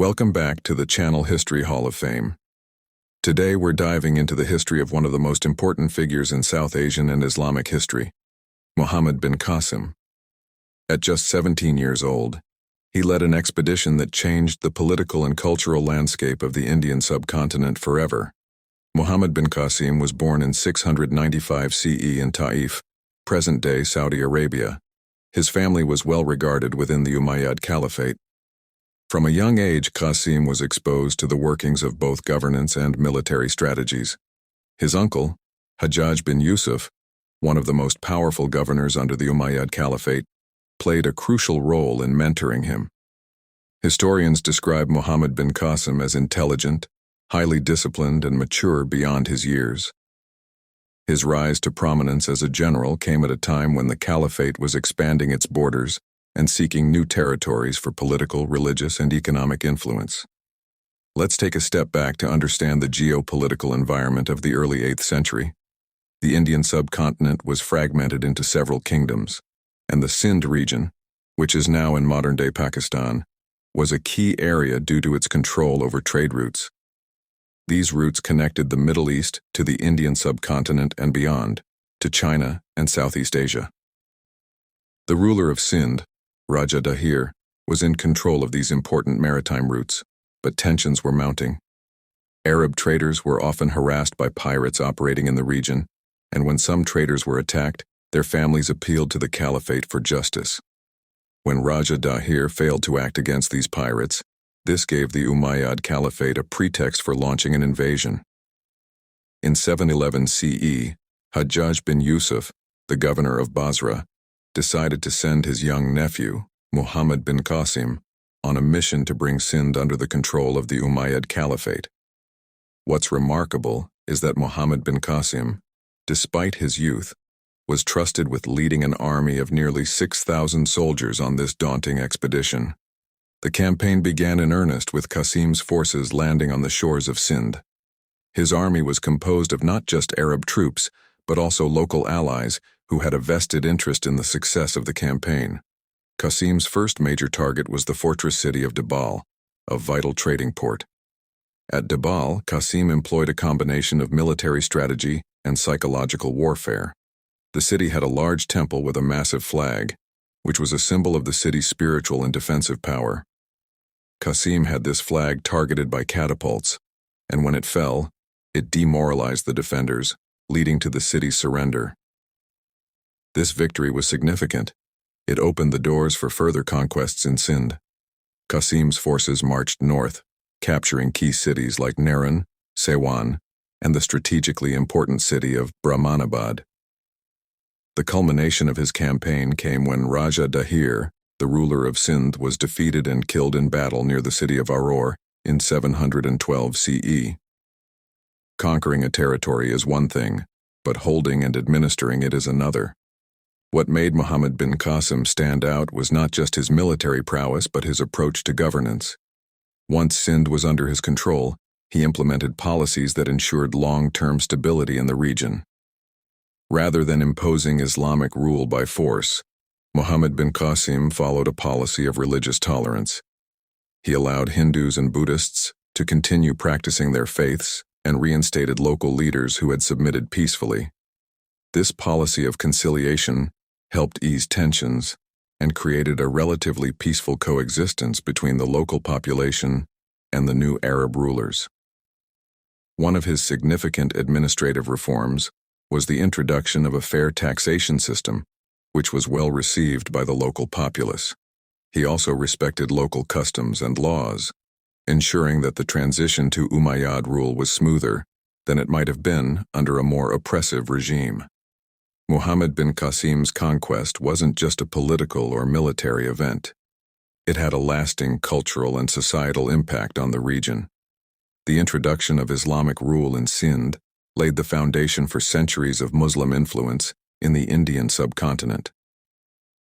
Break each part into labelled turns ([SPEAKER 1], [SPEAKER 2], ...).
[SPEAKER 1] Welcome back to the Channel History Hall of Fame. Today we're diving into the history of one of the most important figures in South Asian and Islamic history, Muhammad bin Qasim. At just 17 years old, he led an expedition that changed the political and cultural landscape of the Indian subcontinent forever. Muhammad bin Qasim was born in 695 CE in Taif, present-day Saudi Arabia. His family was well regarded within the Umayyad Caliphate. From a young age, Qasim was exposed to the workings of both governance and military strategies. His uncle, Hajjaj bin Yusuf, one of the most powerful governors under the Umayyad Caliphate, played a crucial role in mentoring him. Historians describe Muhammad bin Qasim as intelligent, highly disciplined, and mature beyond his years. His rise to prominence as a general came at a time when the Caliphate was expanding its borders and seeking new territories for political, religious, and economic influence. Let's take a step back to understand the geopolitical environment of the early 8th century. The Indian subcontinent was fragmented into several kingdoms, and the Sindh region, which is now in modern-day Pakistan, was a key area due to its control over trade routes. These routes connected the Middle East to the Indian subcontinent and beyond, to China and Southeast Asia. The ruler of Sindh, Raja Dahir, was in control of these important maritime routes, but tensions were mounting. Arab traders were often harassed by pirates operating in the region, and when some traders were attacked, their families appealed to the Caliphate for justice. When Raja Dahir failed to act against these pirates, this gave the Umayyad Caliphate a pretext for launching an invasion. In 711 CE, Hajjaj bin Yusuf, the governor of Basra, decided to send his young nephew, Muhammad bin Qasim, on a mission to bring Sindh under the control of the Umayyad Caliphate. What's remarkable is that Muhammad bin Qasim, despite his youth, was trusted with leading an army of nearly 6,000 soldiers on this daunting expedition. The campaign began in earnest with Qasim's forces landing on the shores of Sindh. His army was composed of not just Arab troops, but also local allies who had a vested interest in the success of the campaign. Qasim's first major target was the fortress city of Dibal, a vital trading port. At Dibal, Qasim employed a combination of military strategy and psychological warfare. The city had a large temple with a massive flag, which was a symbol of the city's spiritual and defensive power. Qasim had this flag targeted by catapults, and when it fell, it demoralized the defenders, leading to the city's surrender. This victory was significant. It opened the doors for further conquests in Sindh. Qasim's forces marched north, capturing key cities like Naran, Sewan, and the strategically important city of Brahmanabad. The culmination of his campaign came when Raja Dahir, the ruler of Sindh, was defeated and killed in battle near the city of Aror in 712 CE. Conquering a territory is one thing, but holding and administering it is another. What made Muhammad bin Qasim stand out was not just his military prowess but his approach to governance. Once Sindh was under his control, he implemented policies that ensured long-term stability in the region. Rather than imposing Islamic rule by force, Muhammad bin Qasim followed a policy of religious tolerance. He allowed Hindus and Buddhists to continue practicing their faiths and reinstated local leaders who had submitted peacefully. This policy of conciliation helped ease tensions and created a relatively peaceful coexistence between the local population and the new Arab rulers. One of his significant administrative reforms was the introduction of a fair taxation system, which was well received by the local populace. He also respected local customs and laws, ensuring that the transition to Umayyad rule was smoother than it might have been under a more oppressive regime. Muhammad bin Qasim's conquest wasn't just a political or military event. It had a lasting cultural and societal impact on the region. The introduction of Islamic rule in Sindh laid the foundation for centuries of Muslim influence in the Indian subcontinent.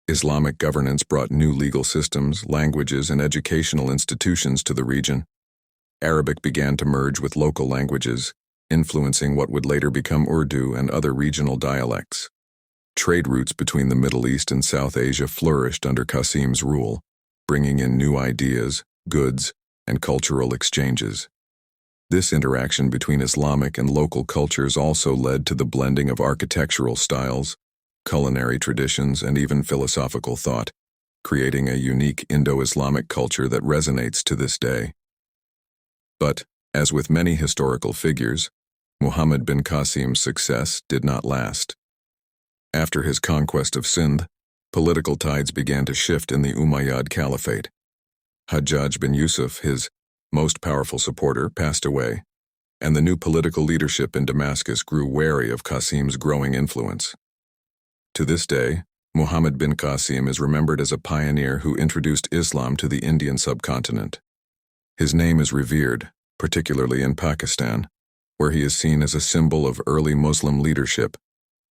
[SPEAKER 1] Islamic governance brought new legal systems, languages, and educational institutions to the region. Arabic began to merge with local languages, influencing what would later become Urdu and other regional dialects. Trade routes between the Middle East and South Asia flourished under Qasim's rule, bringing in new ideas, goods, and cultural exchanges. This interaction between Islamic and local cultures also led to the blending of architectural styles, culinary traditions, and even philosophical thought, creating a unique Indo-Islamic culture that resonates to this day. But, as with many historical figures, Muhammad bin Qasim's success did not last. After his conquest of Sindh, political tides began to shift in the Umayyad Caliphate. Hajjaj bin Yusuf, his most powerful supporter, passed away, and the new political leadership in Damascus grew wary of Qasim's growing influence. To this day, Muhammad bin Qasim is remembered as a pioneer who introduced Islam to the Indian subcontinent. His name is revered, particularly in Pakistan, where he is seen as a symbol of early Muslim leadership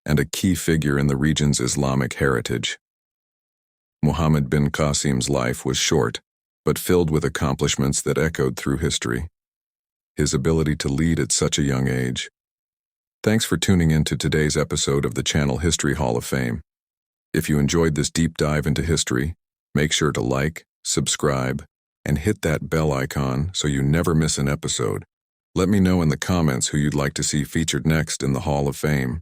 [SPEAKER 1] and a key figure in the region's Islamic heritage. Muhammad bin Qasim's life was short, but filled with accomplishments that echoed through history. His ability to lead at such a young age. Thanks for tuning in to today's episode of the Channel History Hall of Fame. If you enjoyed this deep dive into history, make sure to like, subscribe, and hit that bell icon so you never miss an episode. Let me know in the comments who you'd like to see featured next in the Hall of Fame.